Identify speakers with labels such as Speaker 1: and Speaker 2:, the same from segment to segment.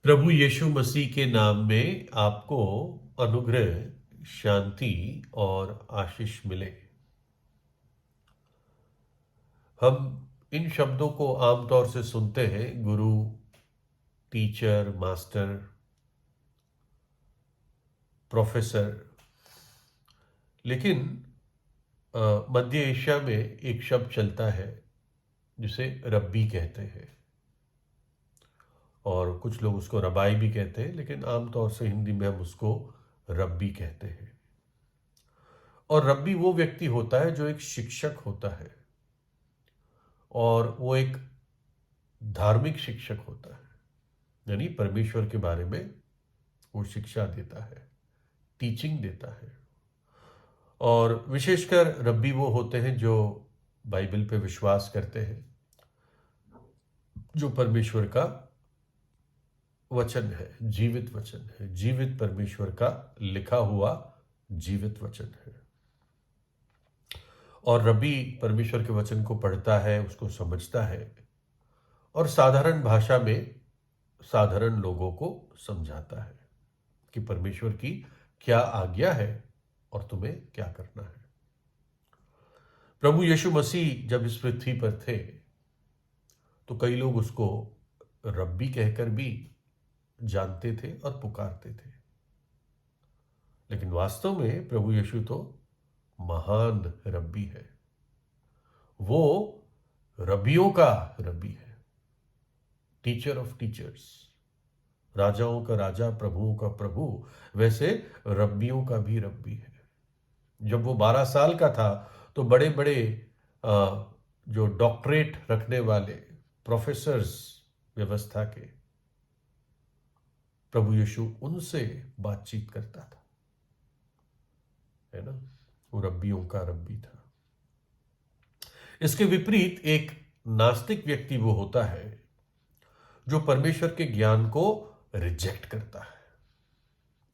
Speaker 1: प्रभु यीशु मसीह के नाम में आपको अनुग्रह, शांति और आशीष मिले। हम इन शब्दों को आमतौर से सुनते हैं गुरु, टीचर, मास्टर, प्रोफेसर। लेकिन मध्य एशिया में एक शब्द चलता है जिसे रब्बी कहते हैं, और कुछ लोग उसको रबाई भी कहते हैं, लेकिन आमतौर से हिंदी में हम उसको रब्बी कहते हैं। और रब्बी वो व्यक्ति होता है जो एक शिक्षक होता है, और वो एक धार्मिक शिक्षक होता है, यानी परमेश्वर के बारे में वो शिक्षा देता है, टीचिंग देता है। और विशेषकर रब्बी वो होते हैं जो बाइबल पे विश्वास करते हैं, जो परमेश्वर का वचन है, जीवित वचन है, जीवित परमेश्वर का लिखा हुआ जीवित वचन है। और रब्बी परमेश्वर के वचन को पढ़ता है, उसको समझता है, और साधारण भाषा में साधारण लोगों को समझाता है कि परमेश्वर की क्या आज्ञा है और तुम्हें क्या करना है। प्रभु यीशु मसीह जब इस पृथ्वी पर थे तो कई लोग उसको रब्बी कहकर भी जानते थे और पुकारते थे, लेकिन वास्तव में प्रभु यीशु तो महान रब्बी है। वो रब्बियों का रब्बी है, टीचर ऑफ टीचर्स, राजाओं का राजा, प्रभुओं का प्रभु। वैसे रब्बियों का भी रब्बी है। जब वो 12 साल का था तो बड़े बड़े जो डॉक्टरेट रखने वाले प्रोफेसर्स व्यवस्था के, प्रभु यीशु उनसे बातचीत करता था, है ना। वो रब्बियों का रब्बी था। इसके विपरीत एक नास्तिक व्यक्ति वो होता है जो परमेश्वर के ज्ञान को रिजेक्ट करता है,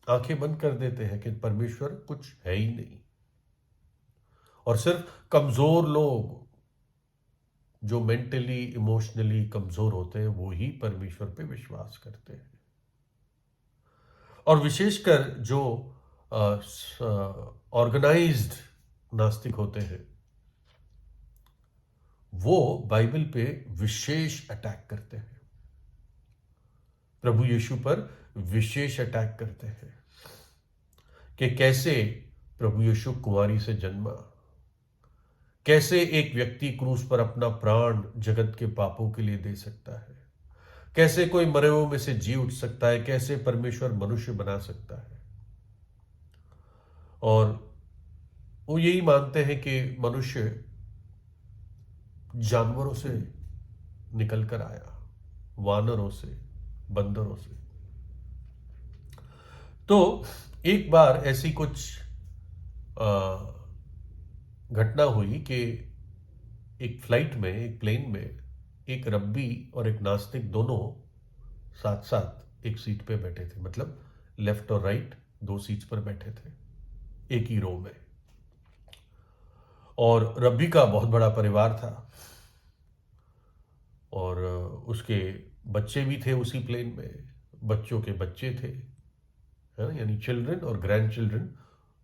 Speaker 1: आंखें बंद कर देते हैं कि परमेश्वर कुछ है ही नहीं, और सिर्फ कमजोर लोग जो मेंटली इमोशनली कमजोर होते हैं वो ही परमेश्वर पे विश्वास करते हैं। और विशेषकर जो ऑर्गेनाइज्ड नास्तिक होते हैं वो बाइबल पे विशेष अटैक करते हैं, प्रभु यीशु पर विशेष अटैक करते हैं कि कैसे प्रभु यीशु कुंवारी से जन्मा, कैसे एक व्यक्ति क्रूस पर अपना प्राण जगत के पापों के लिए दे सकता है, कैसे कोई मरे हुए में से जी उठ सकता है, कैसे परमेश्वर मनुष्य बना सकता है। और वो यही मानते हैं कि मनुष्य जानवरों से निकल कर आया, वानरों से, बंदरों से। तो एक बार ऐसी कुछ घटना हुई कि एक फ्लाइट में, एक प्लेन में, एक रब्बी और एक नास्तिक दोनों साथ साथ एक सीट पे बैठे थे, मतलब लेफ्ट और राइट दो सीट्स पर बैठे थे एक ही रो में। और रब्बी का बहुत बड़ा परिवार था, और उसके बच्चे भी थे उसी प्लेन में, बच्चों के बच्चे थे, है ना, यानी चिल्ड्रन और ग्रैंड चिल्ड्रन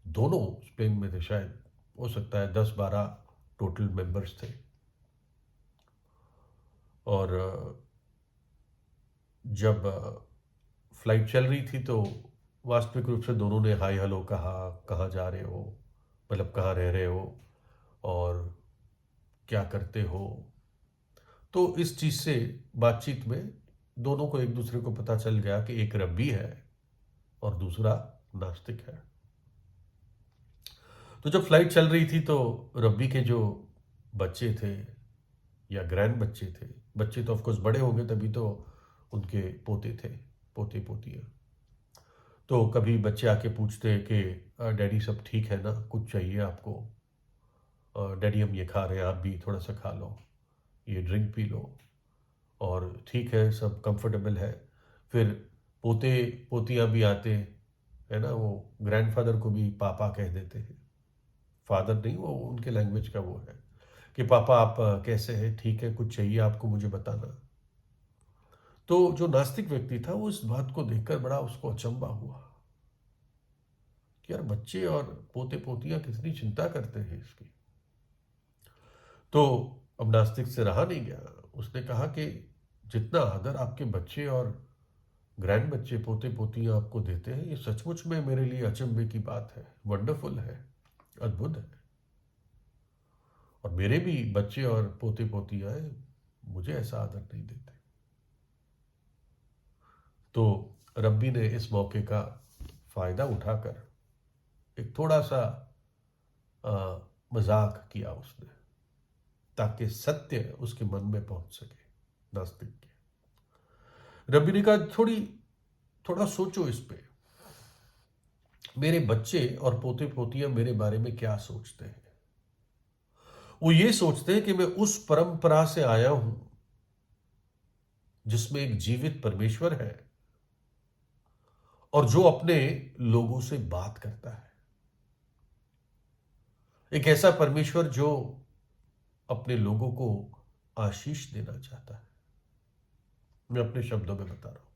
Speaker 1: दोनों उस प्लेन में थे। शायद हो सकता है 10-12 टोटल मेंबर्स थे। और जब फ्लाइट चल रही थी तो वास्तविक रूप से दोनों ने हाय हेलो कहा, कहाँ जा रहे हो, मतलब कहाँ रह रहे हो और क्या करते हो। तो इस चीज़ से बातचीत में दोनों को एक दूसरे को पता चल गया कि एक रब्बी है और दूसरा नास्तिक है। तो जब फ्लाइट चल रही थी तो रब्बी के जो बच्चे थे या ग्रैंड बच्चे थे, बच्चे तो ऑफकोर्स बड़े होंगे तभी तो उनके पोते थे, पोते पोतियाँ। तो कभी बच्चे आके पूछते कि डैडी सब ठीक है ना, कुछ चाहिए आपको, डैडी हम ये खा रहे हैं, आप भी थोड़ा सा खा लो, ये ड्रिंक पी लो, और ठीक है सब कंफर्टेबल है। फिर पोते पोतियाँ भी आते, है ना, वो ग्रैंडफादर को भी पापा कह देते हैं, फादर नहीं, वो उनके लैंग्वेज का वो है कि पापा आप कैसे हैं, ठीक है, कुछ चाहिए आपको मुझे बताना। तो जो नास्तिक व्यक्ति था वो इस बात को देखकर बड़ा उसको अचंभा हुआ कि यार बच्चे और पोते पोतियां कितनी चिंता करते हैं इसकी। तो अब नास्तिक से रहा नहीं गया, उसने कहा कि जितना आदर आपके बच्चे और ग्रैंड बच्चे पोते पोतियां आपको देते हैं, ये सचमुच में मेरे लिए अचंभे की बात है, वंडरफुल है, अद्भुत है। और मेरे भी बच्चे और पोते पोतियां मुझे ऐसा आदर नहीं देते। तो रब्बी ने इस मौके का फायदा उठाकर एक थोड़ा सा मजाक किया उसने, ताकि सत्य उसके मन में पहुंच सके नास्तिक के। रब्बी ने कहा थोड़ा सोचो इस पे, मेरे बच्चे और पोते पोतियां मेरे बारे में क्या सोचते हैं। वो ये सोचते हैं कि मैं उस परंपरा से आया हूं जिसमें एक जीवित परमेश्वर है और जो अपने लोगों से बात करता है, एक ऐसा परमेश्वर जो अपने लोगों को आशीष देना चाहता है। मैं अपने शब्दों में बता रहा हूं।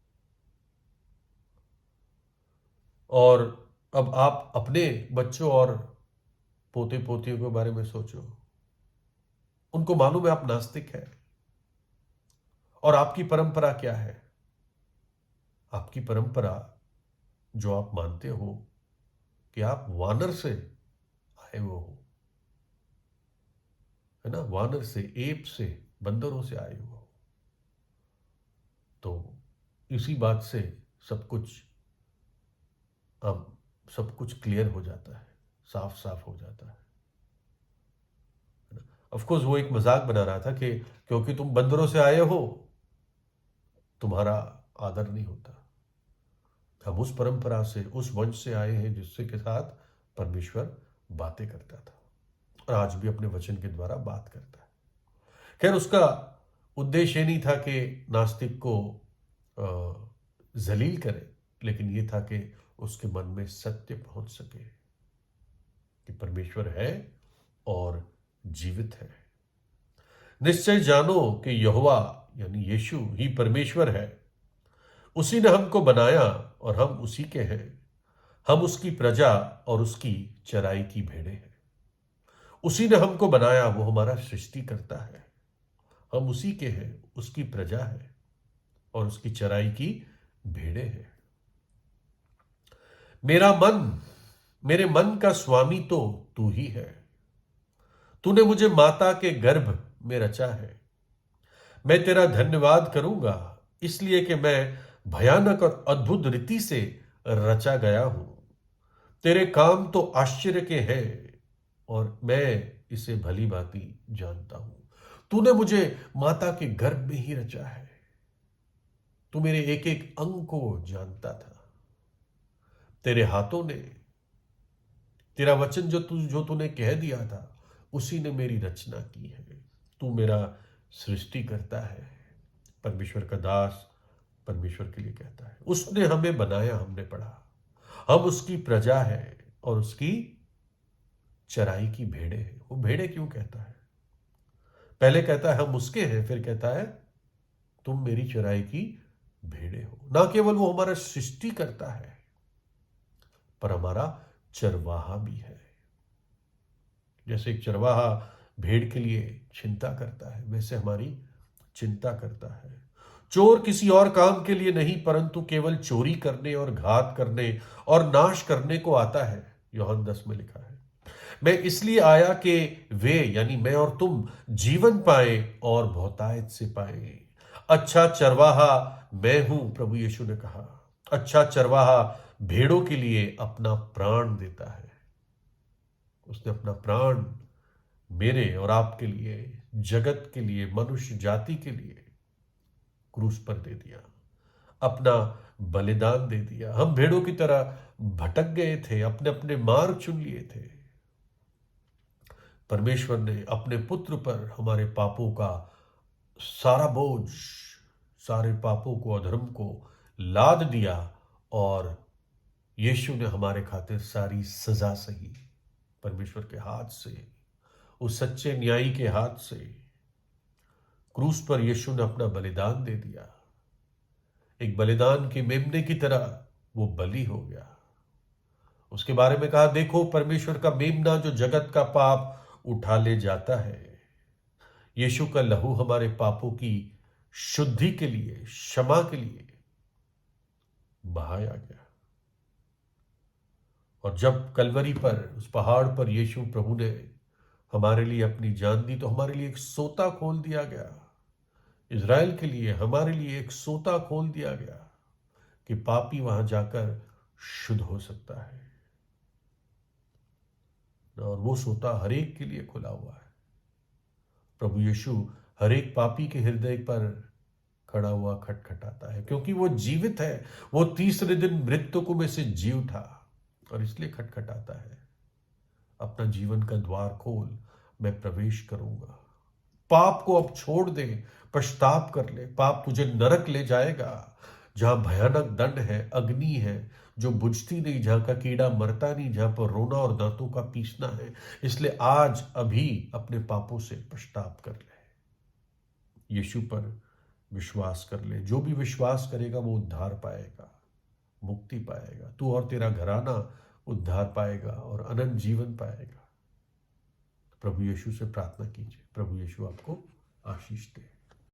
Speaker 1: और अब आप अपने बच्चों और पोते पोतियों के बारे में सोचो। उनको मालूम है आप नास्तिक हैं, और आपकी परंपरा क्या है? आपकी परंपरा जो आप मानते हो कि आप वानर से आए हुए हो, है ना, वानर से, एप से, बंदरों से आए हुए हो। तो इसी बात से सब कुछ अब सब कुछ क्लियर हो जाता है, साफ साफ हो जाता है। ऑफ कोर्स वो एक मजाक बना रहा था कि क्योंकि तुम बंदरों से आए हो तुम्हारा आदर नहीं होता। हम उस परंपरा से, उस वंश से आए हैं जिससे के साथ परमेश्वर बातें करता था और आज भी अपने वचन के द्वारा बात करता है। खैर, उसका उद्देश्य ये नहीं था कि नास्तिक को जलील करे, लेकिन ये था कि उसके मन में सत्य पहुंच सके कि परमेश्वर है और जीवित है। निश्चय जानो कि यहोवा यानी यीशु ही परमेश्वर है। उसी ने हमको बनाया और हम उसी के हैं। हम उसकी प्रजा और उसकी चराई की भेड़ें हैं। उसी ने हमको बनाया, वो हमारा सृष्टि करता है। हम उसी के हैं, उसकी प्रजा है और उसकी चराई की भेड़ें हैं। मेरे मन का स्वामी तो तू ही है। तूने मुझे माता के गर्भ में रचा है। मैं तेरा धन्यवाद करूंगा, इसलिए कि मैं भयानक और अद्भुत रीति से रचा गया हूं। तेरे काम तो आश्चर्य के हैं और मैं इसे भली भांति जानता हूं। तूने मुझे माता के गर्भ में ही रचा है। तू मेरे एक एक अंग को जानता था। तेरे हाथों ने, तेरा वचन जो तूने कह दिया था, उसी ने मेरी रचना की है। तू मेरा सृष्टि करता है। परमेश्वर का दास परमेश्वर के लिए कहता है, उसने हमें बनाया, हमने पढ़ा। हम उसकी प्रजा है और उसकी चराई की भेड़े हैं। वो भेड़े क्यों कहता है? पहले कहता है हम उसके हैं, फिर कहता है तुम मेरी चराई की भेड़े हो। ना केवल वो हमारा सृष्टि करता है, पर हमारा चरवाहा भी है। जैसे एक चरवाहा भेड़ के लिए चिंता करता है, वैसे हमारी चिंता करता है। चोर किसी और काम के लिए नहीं, परंतु केवल चोरी करने और घात करने और नाश करने को आता है। यूहन्ना 10 में लिखा है, मैं इसलिए आया कि वे यानी मैं और तुम जीवन पाए और बहुतायत से पाए। अच्छा चरवाहा मैं हूं, प्रभु यीशु ने कहा। अच्छा चरवाहा भेड़ों के लिए अपना प्राण देता है। उसने अपना प्राण मेरे और आपके लिए, जगत के लिए, मनुष्य जाति के लिए क्रूस पर दे दिया, अपना बलिदान दे दिया। हम भेड़ों की तरह भटक गए थे, अपने अपने मार्ग चुन लिए थे। परमेश्वर ने अपने पुत्र पर हमारे पापों का सारा बोझ, सारे पापों को, अधर्म को लाद दिया और यीशु ने हमारे खातिर सारी सजा सही। परमेश्वर के हाथ से, उस सच्चे न्यायी के हाथ से क्रूस पर यीशु ने अपना बलिदान दे दिया। एक बलिदान के मेमने की तरह वो बलि हो गया। उसके बारे में कहा, देखो परमेश्वर का मेमना जो जगत का पाप उठा ले जाता है। यीशु का लहू हमारे पापों की शुद्धि के लिए, क्षमा के लिए बहाया गया। और जब कलवरी पर, उस पहाड़ पर यीशु प्रभु ने हमारे लिए अपनी जान दी, तो हमारे लिए एक सोता खोल दिया गया। इज़राइल के लिए, हमारे लिए एक सोता खोल दिया गया कि पापी वहां जाकर शुद्ध हो सकता है। और वो सोता हर एक के लिए खुला हुआ है। प्रभु यीशु हर एक पापी के हृदय पर खड़ा हुआ खटखटाता है, क्योंकि वो जीवित है। वो तीसरे दिन मृतकों में से जी उठा, और इसलिए खटखटाता है, अपना जीवन का द्वार खोल, मैं प्रवेश करूंगा। पाप को अब छोड़ दे, पश्चाताप कर ले। पाप तुझे नरक ले जाएगा, जहां भयानक दंड है, अग्नि है जो बुझती नहीं, जहां का कीड़ा मरता नहीं, जहां पर रोना और दांतों का पीसना है। इसलिए आज अभी अपने पापों से पश्चाताप कर ले, यीशु पर विश्वास कर ले। जो भी विश्वास करेगा वो उद्धार पाएगा, मुक्ति पाएगा। तू और तेरा घराना उद्धार पाएगा और अनंत जीवन पाएगा। प्रभु यीशु से प्रार्थना कीजिए, प्रभु यीशु आपको आशीष दे।